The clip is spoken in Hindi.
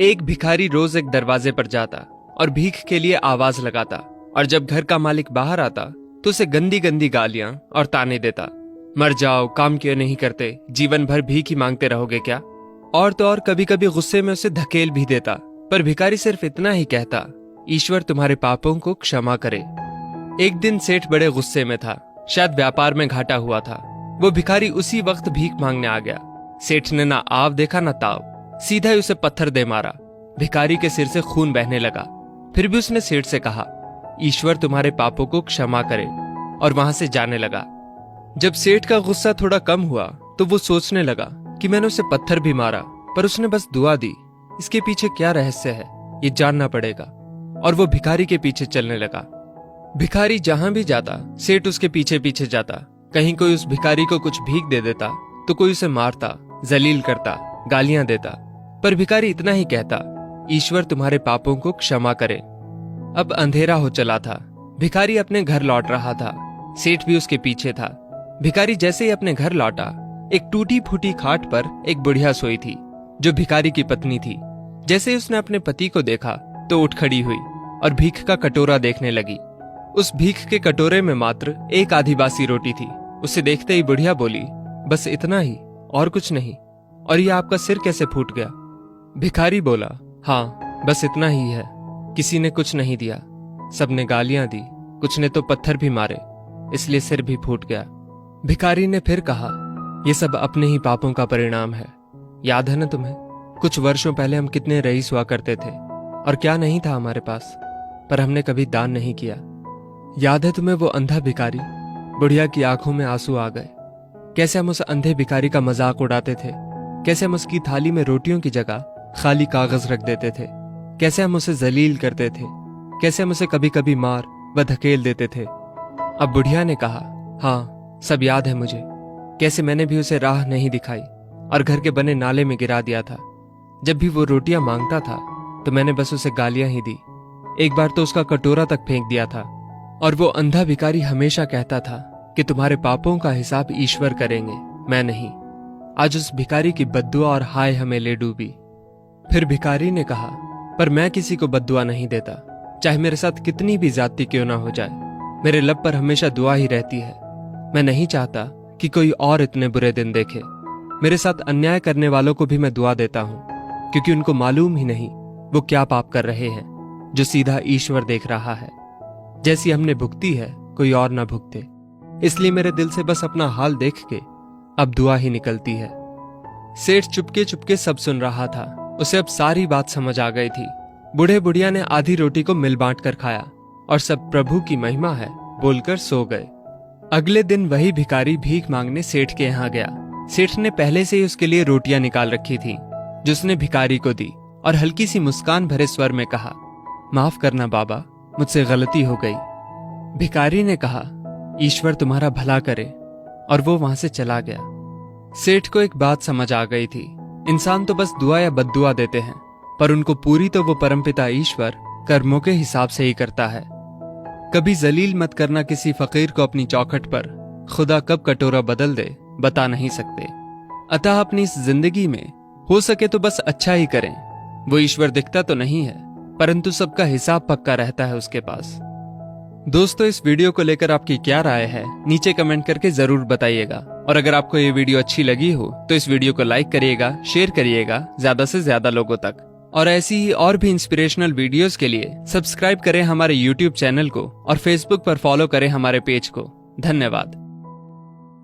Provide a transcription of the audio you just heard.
एक भिखारी रोज एक दरवाजे पर जाता और भीख के लिए आवाज लगाता, और जब घर का मालिक बाहर आता तो उसे गंदी गंदी गालियां और ताने देता। मर जाओ, काम क्यों नहीं करते, जीवन भर भीख ही मांगते रहोगे क्या। और तो और कभी कभी गुस्से में उसे धकेल भी देता, पर भिखारी सिर्फ इतना ही कहता, ईश्वर तुम्हारे पापों को क्षमा करे। एक दिन सेठ बड़े गुस्से में था, शायद व्यापार में घाटा हुआ था। वो भिखारी उसी वक्त भीख मांगने आ गया। सेठ ने ना आव देखा ना ताव, सीधा ही उसे पत्थर दे मारा। भिखारी के सिर से खून बहने लगा। फिर भी उसने सेठ से कहा, ईश्वर तुम्हारे पापों को क्षमा करे, और वहां से जाने लगा। जब सेठ का गुस्सा थोड़ा कम हुआ तो वो सोचने लगा कि मैंने उसे पत्थर भी मारा, पर उसने बस दुआ दी। इसके पीछे क्या रहस्य है, ये जानना पड़ेगा। और वो भिखारी के पीछे चलने लगा। भिखारी जहां भी जाता सेठ उसके पीछे पीछे जाता। कहीं कोई उस भिखारी को कुछ भीख दे देता तो कोई उसे मारता, जलील करता, गालियां देता, पर भिखारी इतना ही कहता, ईश्वर तुम्हारे पापों को क्षमा करे। अब अंधेरा हो चला था। भिखारी अपने घर लौट रहा था। सेठ भी उसके पीछे था। भिखारी जैसे ही अपने घर लौटा, एक टूटी फूटी खाट पर एक बुढ़िया सोई थी, जो भिखारी की पत्नी थी। जैसे ही उसने अपने पति को देखा तो उठ खड़ी हुई और भीख का कटोरा देखने लगी। उस भीख के कटोरे में मात्र एक आधी बासी रोटी थी। उसे देखते ही बुढ़िया बोली, बस इतना ही, और कुछ नहीं। और ये आपका सिर कैसे फूट गया? भिखारी बोला, हाँ बस इतना ही है। किसी ने कुछ नहीं दिया, सबने गालियां दी, कुछ ने तो पत्थर भी मारे, इसलिए सिर भी फूट गया। भिखारी ने फिर कहा, ये सब अपने ही पापों का परिणाम है। याद है ना तुम्हें, कुछ वर्षों पहले हम कितने रईस हुआ करते थे, और क्या नहीं था हमारे पास, पर हमने कभी दान नहीं किया। याद है तुम्हें वो अंधा भिखारी? बुढ़िया की आंखों में आंसू आ गए। कैसे हम उस अंधे भिखारी का मजाक उड़ाते थे, कैसे हम उसकी थाली में रोटियों की जगह खाली कागज रख देते थे, कैसे हम उसे जलील करते थे, कैसे हम उसे कभी कभी मार व धकेल देते थे। अब बुढ़िया ने कहा, हाँ सब याद है मुझे। कैसे मैंने भी उसे राह नहीं दिखाई और घर के बने नाले में गिरा दिया था। जब भी वो रोटियां मांगता था तो मैंने बस उसे गालियां ही दी। एक बार तो उसका कटोरा तक फेंक दिया था। और वो अंधा भिखारी हमेशा कहता था कि तुम्हारे पापों का हिसाब ईश्वर करेंगे, मैं नहीं। आज उस भिखारी की बद्दुआ और हाय हमें ले डूबी। फिर भिखारी ने कहा, पर मैं किसी को बद्दुआ नहीं देता, चाहे मेरे साथ कितनी भी ज्यादती क्यों ना हो जाए। मेरे लब पर हमेशा दुआ ही रहती है। मैं नहीं चाहता कि कोई और इतने बुरे दिन देखे। मेरे साथ अन्याय करने वालों को भी मैं दुआ देता हूं, क्योंकि उनको मालूम ही नहीं वो क्या पाप कर रहे हैं, जो सीधा ईश्वर देख रहा है। जैसी हमने भुगती है कोई और ना भुगते, इसलिए मेरे दिल से बस अपना हाल देख के अब दुआ ही निकलती है। सेठ चुपके चुपके सब सुन रहा था। उसे अब सारी बात समझ आ गई थी। बूढ़े बुढ़िया ने आधी रोटी को मिल बांट कर खाया और सब प्रभु की महिमा है बोलकर सो गए। अगले दिन वही भिखारी भीख मांगने सेठ के यहाँ गया। सेठ ने पहले से ही उसके लिए रोटियां निकाल रखी थी, जो उसने भिखारी को दी, और हल्की सी मुस्कान भरे स्वर में कहा, माफ करना बाबा, मुझसे गलती हो गई। भिखारी ने कहा, ईश्वर तुम्हारा भला करे, और वो वहां से चला गया। सेठ को एक बात समझ आ गई थी, इंसान तो बस दुआ या बद्दुआ देते हैं, पर उनको पूरी तो वो परमपिता ईश्वर कर्मों के हिसाब से ही करता है। कभी जलील मत करना किसी फकीर को अपनी चौखट पर। खुदा कब कटोरा बदल दे बता नहीं सकते। अतः अपनी इस जिंदगी में हो सके तो बस अच्छा ही करें। वो ईश्वर दिखता तो नहीं है, परंतु सबका हिसाब पक्का रहता है उसके पास। दोस्तों, इस वीडियो को लेकर आपकी क्या राय है, नीचे कमेंट करके जरूर बताइएगा। और अगर आपको ये वीडियो अच्छी लगी हो तो इस वीडियो को लाइक करिएगा, शेयर करिएगा ज्यादा से ज्यादा लोगों तक। और ऐसी ही और भी इंस्पिरेशनल वीडियोस के लिए सब्सक्राइब करें हमारे YouTube चैनल को और Facebook पर फॉलो करें हमारे पेज को। धन्यवाद।